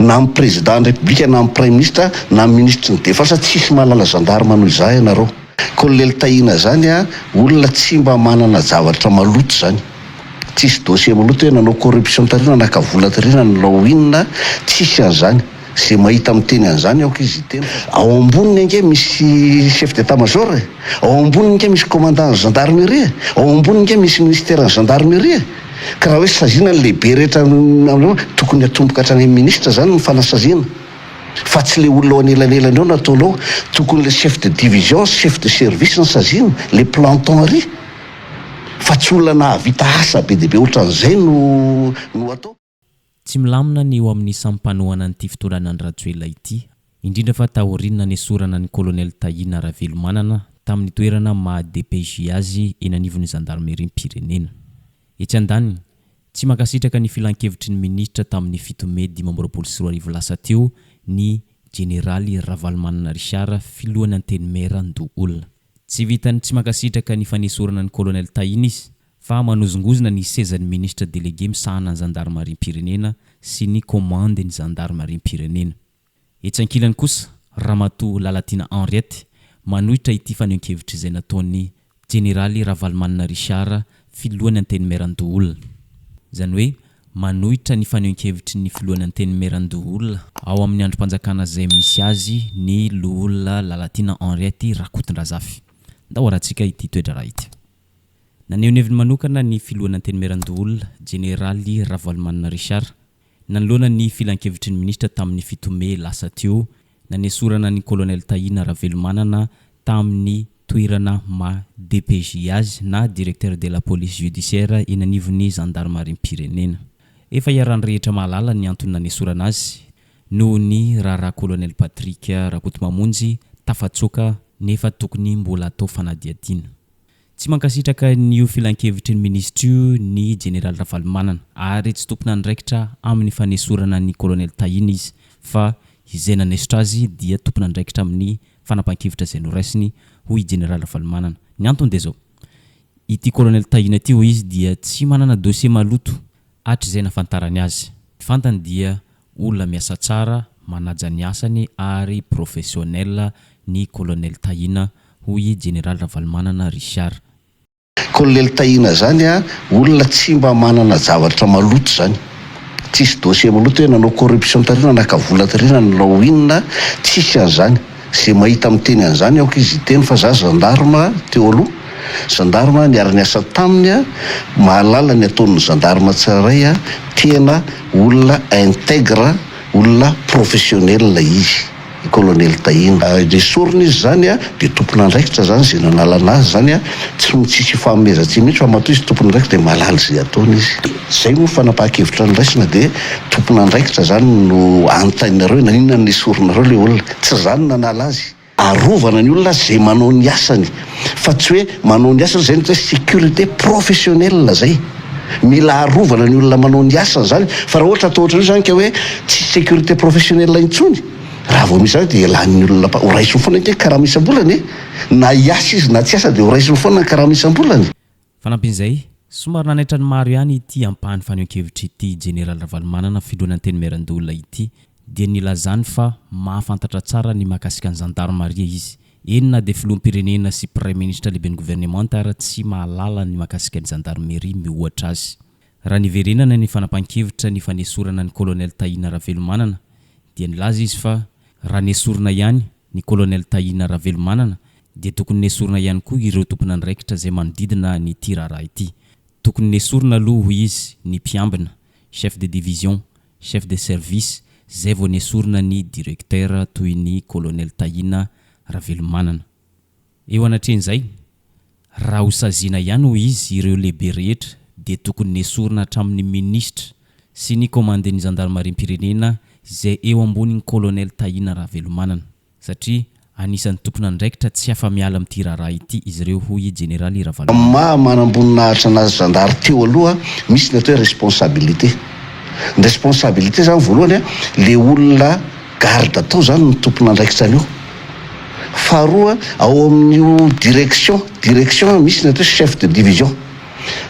na amin'ny président de république na amin'ny prime ministre na amin'ny ministre ny défense tsisy mahalala gendarme noho izay ianareo. Colonel Tahina zany a olona tsy mba manana zavatra maloto zany, tsisy dossier maloto hoe nanao corruption tarina nakavola tarina nanao inona, tsisy an'izany. Zay mahita miteny an'izany aoko izy tena. Ao amboniny ange misy chef d'état major, ao amboniny ange misy commandant de gendarmerie, ao amboniny ange misy ministère de gendarmerie. Ka raha hoe saziana ny lehibe rehetra tokony atomboka hatrany ministre zany ny fanasaziana, fa tsy le olona ao anelanelany ao nataonao. Tokony le chef de division, chef de service ny saziana, le planton ary, fa tsy olona nahavita asa be dia be ohatran'izay no atao. Tsy milamina ny eo amin'ny sampanoana n'ity fotoanana ny Rajoelina ity, indrindra fa tahorinina ny esorana ny colonel Tahina Ravelomanana tamin'ny toerana maha DPJ azy eny anivon'ny Gendarmerie-Pirenena. Etsy andaniny, tsy makasitraka ny filan-kevitry ny ministra tamin'ny 7 Mai 2024 lasa teo ny Generaly Ravalomanana Richard filohan'ny anteny-mera Ndoolona. Tsy vitany tsy makasitraka ny fanesorana ny colonel Tahina izy, fa manozongozona ny sezan'ny ministre délégué misahana ny Gendarmerie-Pirenena sy ny commande ny Gendarmerie-Pirenena. Etsy ankilany kosa, Ramatoa Lalatina Henriette manohitra ity faneho-kevitra izay nataon'ny Generaly Ravalomanana Richard filohan'ny anteny-mera Ndoolona. Zany hoe manohitra ny faneho-kevitry ny filohan'ny anteny-mera Ndoolona ao amin'ny androm-panjakana izay misy azy ny loholona Lalatina Henriette Rakotondrazafy. Ndao arahantsika ity toedra raha ity. Naneo-heviny manokana ny filohan'ny anteny-mera Ndoolona Generaly Ravalomanana Richard nanoloana ny filan-kevitry ny ministra tamin'ny 7 Mai lasa teo nanesorana ny colonel Tahina Ravelomanana tamin'ny toerana ma DPJ azy na directeur de la police judiciaire eny anivon'ny Gendarmerie-Pirenena. Efa iarany rehetra mahalala ny antony nanesorana azy noho ny raharaha colonel Patrick Rakotomamonjy tafatsoaka nefa tokony mbola atao fanadiadiana. Tsy mankasitraka ny filan-kevitry ny ministra io ny General Ravalomanana ary tsy tompona andraikitra amin'ny fanesorana ny colonel Tahina izy, fa izay nanesitra azy dia tompona andraikitra amin'ny fanapahan-kevitra izay noraisiny hoy General Ravalomanana. Ny antony dia zao, ity colonel Tahina ity hoy izy dia tsy manana dossier maloto hatrizay nafantarany azy. Fantany dia olona miasa tsara, manaja ny asany ary professionnel ny colonel Tahina hoy General Ravalomanana Richard. Colonel Tahina zany a olona tsy mba manana zavatra maloto zany, tsisy dossier maloto hoe nanao corruption tarina nakavola tarina nanao inona, tsisy an'izany. Zay mahita miteny an'izany aoko izy teny, fa za gendarme teo aloha, gendarme niara niasa taminy a, mahalala ny ataon'ny gendarme tsaray a, tena olona intègre, olona professionnel izy colonel Tahina. Resoriny izy zany a dia tompona andraikitra zany zay nanalana azy zany a, tsy tsisy fanomezantsy mihitsy fa matoa izy tompona andraikitra dia malala zay ataony izy. Zay moa fanapahan-kevitra niraisina dia tompona andraikitra zany no anontaninareo na inona ny esorinareo le olona, tsy zany nanala azy. Arovana ny olona zay manao ny asany, fa tsy hoe manao ny asany zay ny sécurité professionnelle zay. Mila arovana ny olona manao ny asany zany, fa raha ohatra atao ohatran'io zany ka hoe tsy sécurité professionnelle intsony, raha vao misy zany dia lanin'ny olona horaisiny foana nke karaha misy am-bolany, na hiasa izy na tsy asa dia horaisiny foana karaha misy am-bolany. Fanampin'izay, somary nanaitra ny maro ihany ity ampahany faneho-kevitra ity General Ravalomanana filohan'ny anteny-mera Ndoolona ity, dia nilazany fa mahafantatra tsara ny mahakasika ny Gendarmerie izy. Eny na dia filoham-pirenena sy premier ministre lehiben'ny gouvernement ary tsy mahalala ny mahakasika ny Gendarmerie mihoatra azy. Raha niverenana ny fanapahan-kevitra ny fanesorana ny colonel Tahina Ravelomanana, dia nilaza izy fa raha nesorina ihany ny colonel Tahina Ravelomanana dia tokony nesorina ihany koa ireo tompona andraikitra izay manodidina ny ity raharaha ity. Tokony nesorina aloha hoy izy ny mpiambina, chef de division, chef de service, zay vao nesorina ny directeur toy ny colonel Tahina Ravelomanana. Eo anatren'izay, raha ho saziana ihany hoy izy ireo lehibe rehetra dia tokony nesorina hatramin'ny ministre sy ny commande ny Gendarmerie-Pirenena izay eo ambonin'ny colonel Tahina Ravelomanana, satria anisan'ny tompona andraikitra tsy afa-miala amin'ity raharaha ity izy ireo hoy Generaly Ravalomanana. Manamboninahitra anazy zandary teo aloha misy ny atao hoe responsabilité. Ny responsabilité zany voalohany le olona garde atao zany ny tompona andraikitra anio. Faharoa ao amin'io direction misy ny atao chef de division,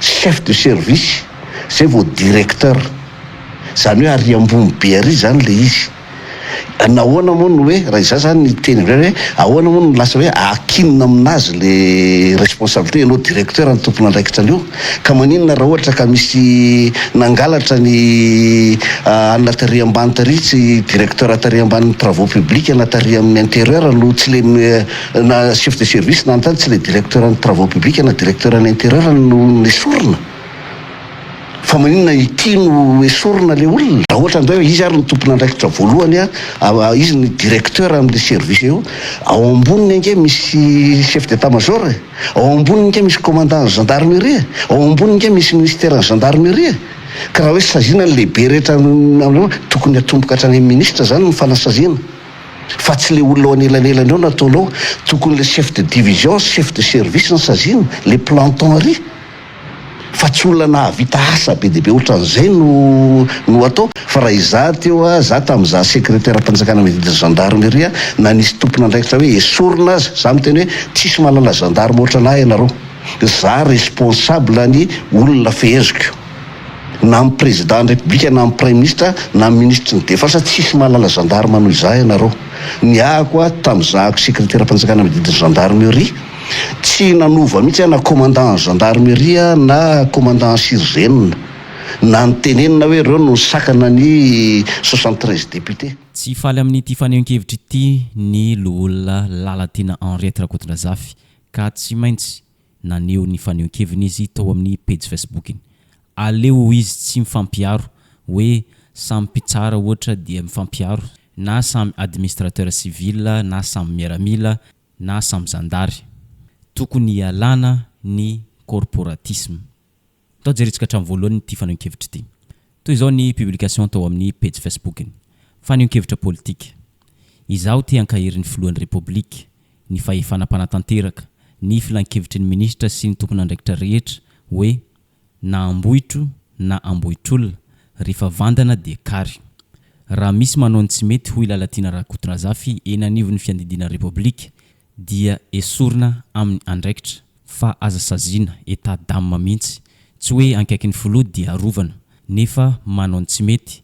chef de service, zay vao directeur. zany hoe ary ambony be ary zany le izy. Nahoana moa no hoe raha iza zany ny teny indray hoe ahoana moa no lasa hoe akinona aminazy le responsabilité ianao directeur ny tompona andraikitra an'io ka maninona raha ohatra ka misy nangalatra ny anatary ambany tary tsy directeur atary ambany travaux publics anatary amin'ny intérieur no tsy le na chef de service na antany tsy le directeur ny travaux publics na directeur ny intérieur no esorina fa maninona itino esorina le olona raha ohatra ndray hoe izy ary ny tompona andraikitra voalohany izy ny directeur amin'le service io ao amboniny ange misy chef d'état major ao amboniny nge misy commandant gendarmerie ao amboniny nge misy ministère ny gendarmerie ka raha hoe saziana ny lehibe rehetra tokony atomboka hatrany amin'ny ministre zany ny fanasaziana fa tsy le olona ao anelanelany eo nataonao tokony le chef de division chef de service ny saziana le planton ary fa tsy olona nahavita asa be deabe ohatran'izay no atao fa raha iza teo za tamin'iza secrétaire mpanjakana medida gendarmerie na nisy tompona andraikitra hoe esorina azy za miteny hoe tsisy manana gendarme ohatra anahy ianareo za responsable ny olona feheziko na amin'ny président de république na amin'ny premier ministre na amin'ny ministre ny défense tsisy malala gendarme noho iza ianareo ny ahako a tamin'izahako secrétaire mpanjakana medida gendarmerie tsy nanova mihitsy na commandant gendarmerie na commandant sirgène na nytenenina hoe reo no sakana ny 73 député. Tsy faly amin'ity fanehoan-kevitra ity ny loholona Lalatina Henriette Rakotondrazafy ka tsy maintsy naneho ny fanehoan-keviny izy tao amin'ny page Facebook-iny. Aleo izy tsy mifampiaro hoe samy mpitsara ohatra dia mifampiaro na samy administrateur civil na samy miaramila na samy zandary. Tokony ialana ny corporatisme. Tao jeretsika hatramin'ny voalohany ity fanehoan-kevitra ity. Toy izao ny publication tao amin'ny page Facebook-iny. Fanehoan-kevitra politika. Izaho tia ankahirin'ny filohan'ny République, ny fahefanam-panatanteraka, ny filan-kevitry ny ministra sy ny tompona andraikitra rehetra hoe na ambohitro na ambohitr'olona rehefa vandana dia kary. Raha misy manao ny tsy mety hoy Lalatina Rakotondrazafy eny anivon'ny fiandidina République dia esorina amin'ny andraikitra fa aza saziana état d'âme mihitsy tsy hoe ankaikin'ny filoha dia arovana nefa manao ny tsy mety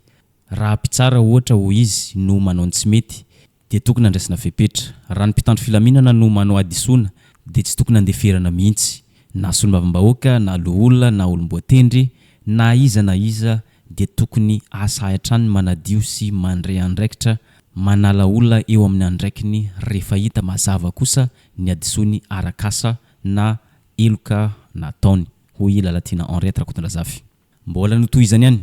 raha mpitsara ohatra ho izy no manao ny tsy mety dia tokony andraisana fepetra raha ny mpitandro filaminana no manao adisona dia tsy tokony andeferana mihitsy na solombavam-bahoaka na loholona na olom-boatendry na iza dia tokony asa hayatrany manadio sy mandray andraikitra manala olona eo amin'ny andraikiny rehefa hita mazava kosa ny adisony arakasa na eloka nataony hoy Lalatina Henriette Rakotondrazafy. Mbola notohizany ihany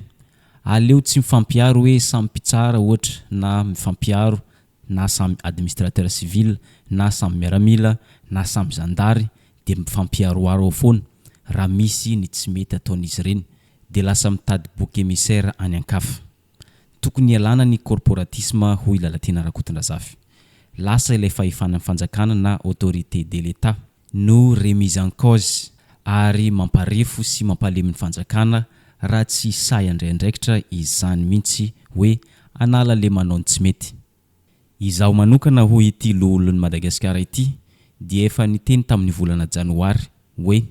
aleo tsy mifampiaro hoe samy mpitsara ohatra na mifampiaro na samy administrateur civil na samy miaramila na samy zandary dia mifampiaroaro foana raha misy ny tsy mety ataon'izy ireny dia lasa mitady bouc émissaire any ankafa. Tokony ialana ny corporatisme hoy Lalatina Rakotondrazafy. Lasa ilay fahefanan'ny fanjakana na autorité de l'État no remise en cause ary mamparefo sy mampalemy ny fanjakana raha tsy say andraindraikitra izany mihitsy hoe anala le manao ny tsy mety. Izaho manokana hoy ity loholon'ny Madagasikara ity dia efa niteny tamin'ny volana janoary hoe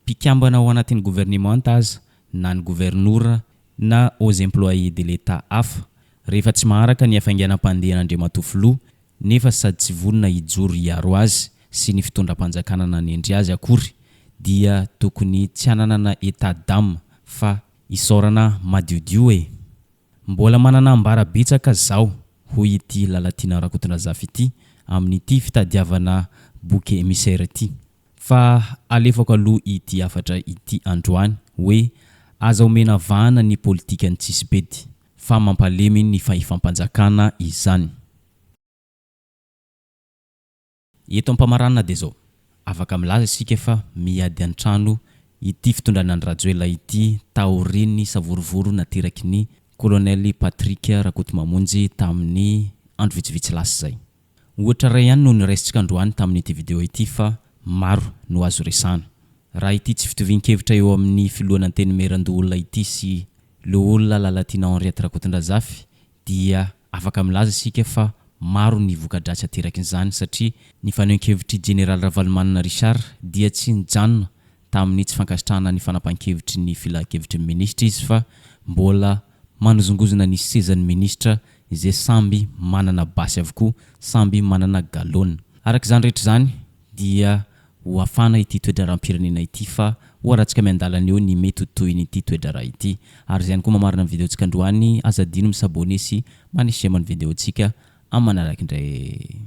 mpikambana ao anatin'ny gouvernement aza na ny gouverneur na aux employés de l'État hafa rehefa tsy maharaka ny hafainganam-pandehan'Andriamatofiloha nefa sady tsy vonona hijoro hiaro azy sy ny fitondram-panjakana nanendry azy akory dia tokony tsy hananana état d'âme fa isorana madiodio e. Mbola manana ambara betsaka zao hoy ity Lalatina Rakotondrazafy ity amin'ity fitadiavana bouc émissaire ity fa alefako aloha ity afatra ity androany hoe aza omena vahana ny politika ny tsisy bedy fa mampalemy ny fahefam-panjakana izany. Eto ampamarana dia zao afaka milaza isika fa miady an-trano ity fitondrana ny Rajoelina ity taoriny savorovoro nateraky ny colonel Patrick Rakotomamonjy tamin'ny andro vitsivitsy lasa zay. Ohatra ray ihany no niraisitsika androany tamin'ity video ity fa maro no azo resana. Raha ity tsy fitovian-kevitra eo amin'ny filohana anteny merandoolona ity sy loholona Lalatina Henriette Rakotondrazafy dia afaka milaza isika fa maro ny voka-dratsy aterakin'izany satria ny fanehoan-kevitry Général Ravalomanana Richard dia tsy nijanona tamin'ny tsy fankasitrahana ny fanapahan-kevitry ny filan-kevitry ny ministra izy fa mbola manozongozona ny sezan'ny ministra izay samby manana basy avokoa, samby manana galona. Araka izany rehetra zany dia ho afana ity toedra rahampirenena ity fa hoaratsika miandalana eo ny mety toy ity toedra raha ity. Ary izany koa mamarina ny videontsika androany, azadino misabone sy manisy amin'ny videontsika amin'ny manaraka indray.